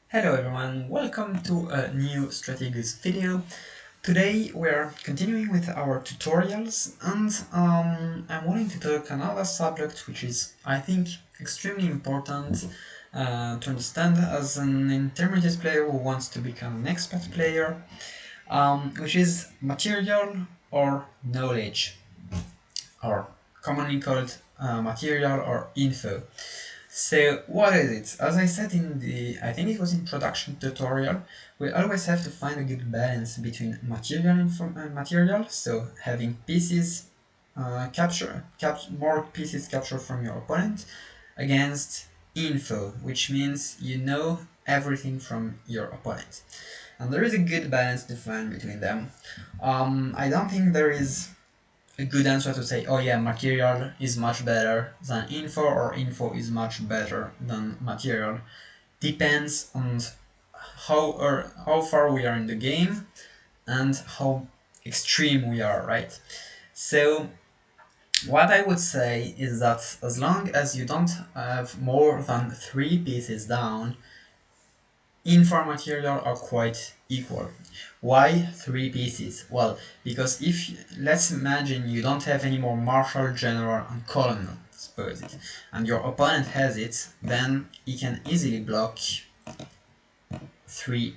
Hello everyone, welcome to a new Strategus video. Today we're continuing with our tutorials and I'm wanting to talk another subject which is, I think, extremely important to understand as an intermediate player who wants to become an expert player, which is material or knowledge, or commonly called material or info. So what is it? As I said in the, I think it was introduction tutorial, we always have to find a good balance between material, so having pieces more pieces captured from your opponent, against info, which means you know everything from your opponent. And there is a good balance to find between them. I don't think there is a good answer to say, oh yeah, material is much better than info, or info is much better than material. Depends on how far we are in the game and how extreme we are, right? So what I would say is that as long as you don't have more than 3 pieces down, info and material are quite equal. Why 3 pieces? Well, because if, let's imagine you don't have any more marshal, general and colonel, suppose it, and your opponent has it, then he can easily block the 3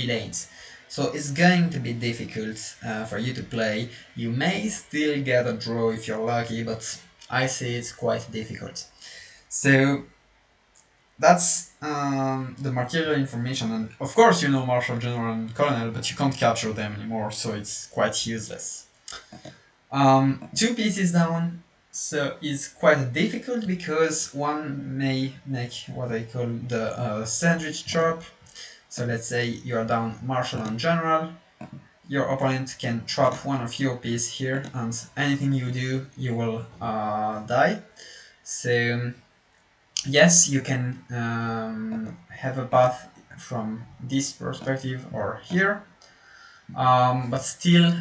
lanes. So it's going to be difficult for you to play. You may still get a draw if you're lucky, but I see it's quite difficult. So that's the material information, and of course you know Marshal, General and Colonel, but you can't capture them anymore, so it's quite useless. 2 pieces down, so it's quite difficult because one may make what I call the sandwich trap. So let's say you're down Marshal and General, your opponent can trap one of your piece here, and anything you do, you will die. So yes, you can have a path from this perspective or here, but still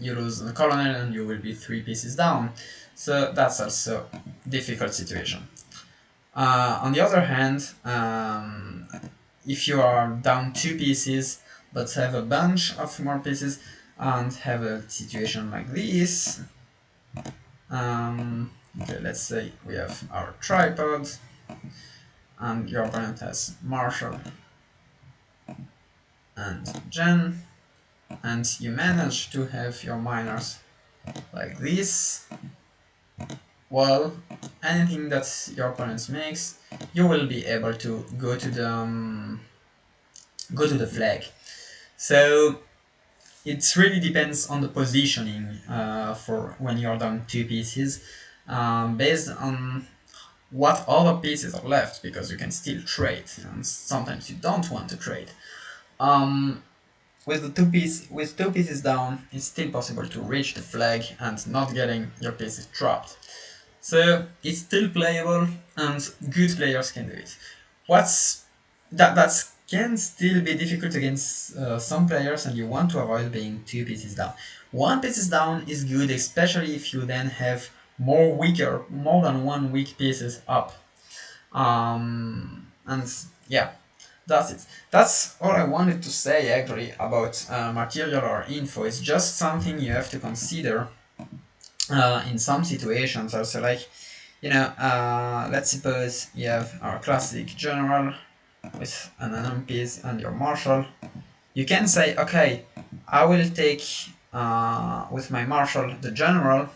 you lose the colonel and you will be 3 pieces down. So that's also a difficult situation. On the other hand, if you are down 2 pieces but have a bunch of more pieces and have a situation like this, okay, let's say we have our tripod and your opponent has Marshall and Gen, and you manage to have your miners like this. Well, anything that your opponent makes, you will be able to go to the flag. So it really depends on the positioning for when you're down 2 pieces, based on what other pieces are left, because you can still trade and sometimes you don't want to trade. With 2 pieces down, it's still possible to reach the flag and not getting your pieces dropped. So it's still playable, and good players can do it. That can still be difficult against some players, and you want to avoid being 2 pieces down. 1 piece down is good, especially if you then have more than one weak pieces up. And yeah, that's it. That's all I wanted to say actually about material or info. It's just something you have to consider in some situations. Also, like, let's suppose you have our classic general with an unknown piece and your marshal. You can say, okay, I will take with my marshal the general,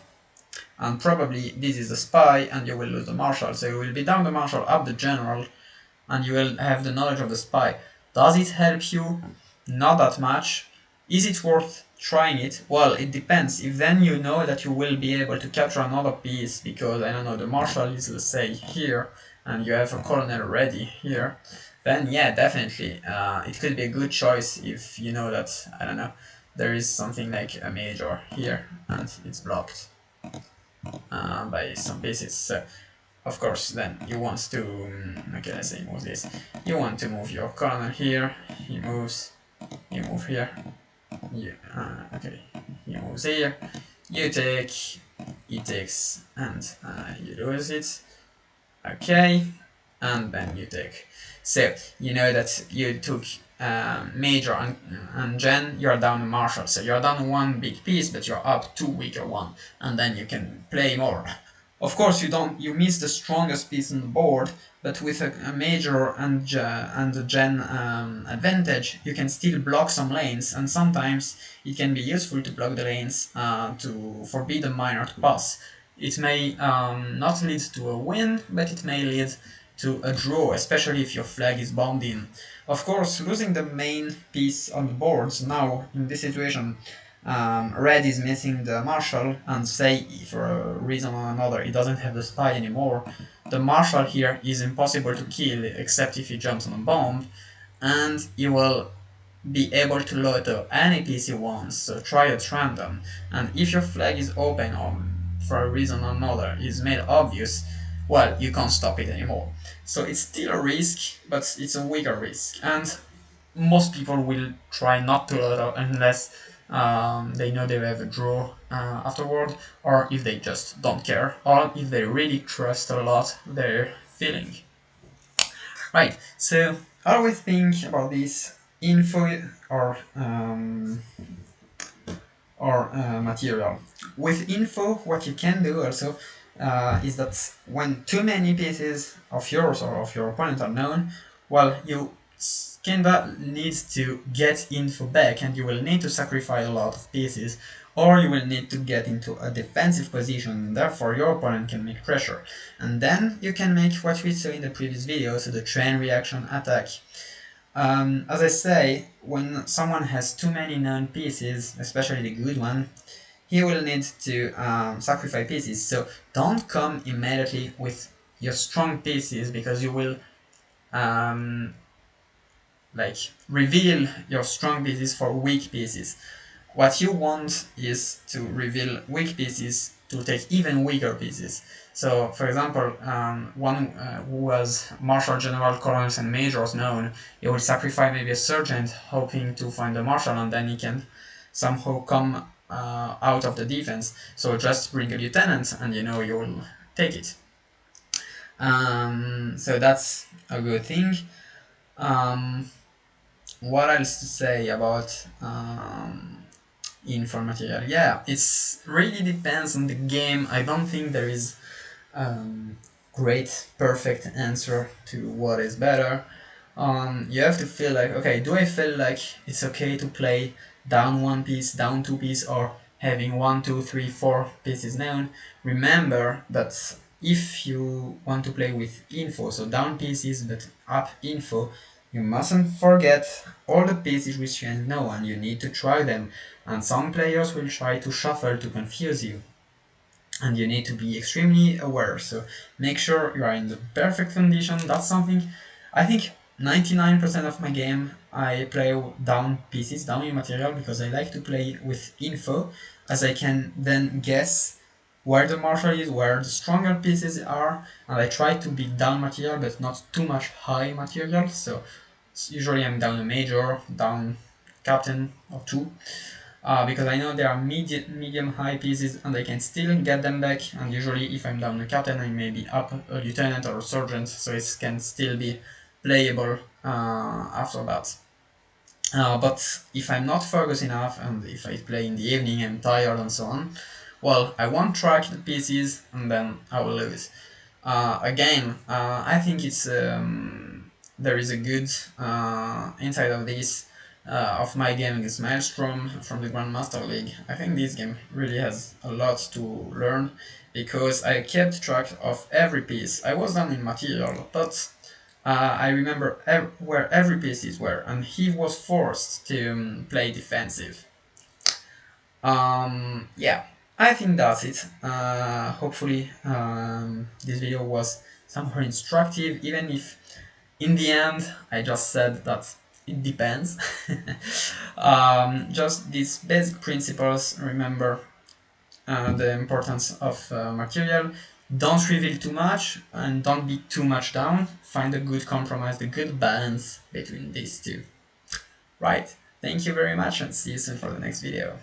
and probably this is the spy, and you will lose the marshal. So you will be down the marshal, up the general, and you will have the knowledge of the spy. Does it help you? Not that much. Is it worth trying it? Well, it depends. If then you know that you will be able to capture another piece, because, I don't know, the marshal is, let's say, here, and you have a colonel ready here, then yeah, definitely, it could be a good choice if you know that, I don't know, there is something like a major here, and it's blocked by some pieces. So of course, then you want to, okay, let's say move this. You want to move your colonel here. He moves. You move here. Okay, he moves here. You take. He takes, and you lose it. Okay. and then you take. So you know that you took major and gen, you're down a marshal, so you're down one big piece, but you're up two weaker one, and then you can play more. Of course, you miss the strongest piece on the board, but with a major and a gen advantage, you can still block some lanes, and sometimes it can be useful to block the lanes to forbid a miner to pass. It may not lead to a win, but it may lead to a draw, especially if your flag is bombed in. Of course, losing the main piece on the board, so now in this situation, red is missing the marshal, and say for a reason or another he doesn't have the spy anymore, the marshal here is impossible to kill except if he jumps on a bomb, and he will be able to load any piece he wants, so try at random. And if your flag is open or for a reason or another is made obvious, well, you can't stop it anymore. So it's still a risk, but it's a weaker risk. And most people will try not to load out unless they know they have a draw afterward, or if they just don't care, or if they really trust a lot their feeling. Right, so how do we think about this info or material? With info, what you can do also is that when too many pieces of yours or of your opponent are known, well, you kinda need to get info back, and you will need to sacrifice a lot of pieces, or you will need to get into a defensive position, and therefore your opponent can make pressure. And then you can make what we saw in the previous video, so the train reaction attack. As I say, when someone has too many known pieces, especially the good one, he will need to sacrifice pieces. So don't come immediately with your strong pieces, because you will like reveal your strong pieces for weak pieces. What you want is to reveal weak pieces to take even weaker pieces. So, for example, one who has marshal, general, colonels, and majors known, he will sacrifice maybe a sergeant, hoping to find a marshal, and then he can somehow come out of the defense. So just bring a lieutenant, and you know you will take it. So that's a good thing. What else to say about info material? Yeah, it's really depends on the game. I don't think there is great perfect answer to what is better. You have to feel like, okay, do I feel like it's okay to play down one piece, down two piece, or having 1, 2, 3, 4 pieces known? Remember that if you want to play with info, so down pieces but up info, you mustn't forget all the pieces which you know, and you need to try them. And some players will try to shuffle to confuse you, and you need to be extremely aware. So make sure you are in the perfect condition. That's something I think 99% of my game I play down pieces, down in material, because I like to play with info, as I can then guess where the marshal is, where the stronger pieces are, and I try to be down material but not too much high material. So usually I'm down a major, down captain or two, because I know there are medium high pieces and I can still get them back, and usually if I'm down a captain I may be up a lieutenant or a sergeant, so it can still be playable after that. But if I'm not focused enough, and if I play in the evening, I'm tired and so on, well, I won't track the pieces and then I will lose. Again, I think it's there is a good inside of this of my game against Maelstrom from the Grandmaster League. I think this game really has a lot to learn, because I kept track of every piece. I was down in material, but I remember where every pieces were, and he was forced to play defensive. Yeah, I think that's it. Hopefully this video was somehow instructive, even if in the end I just said that it depends. Just these basic principles, remember the importance of material. Don't reveal too much and don't be too much down. Find a good compromise, a good balance between these two. Right, thank you very much, and see you soon for the next video.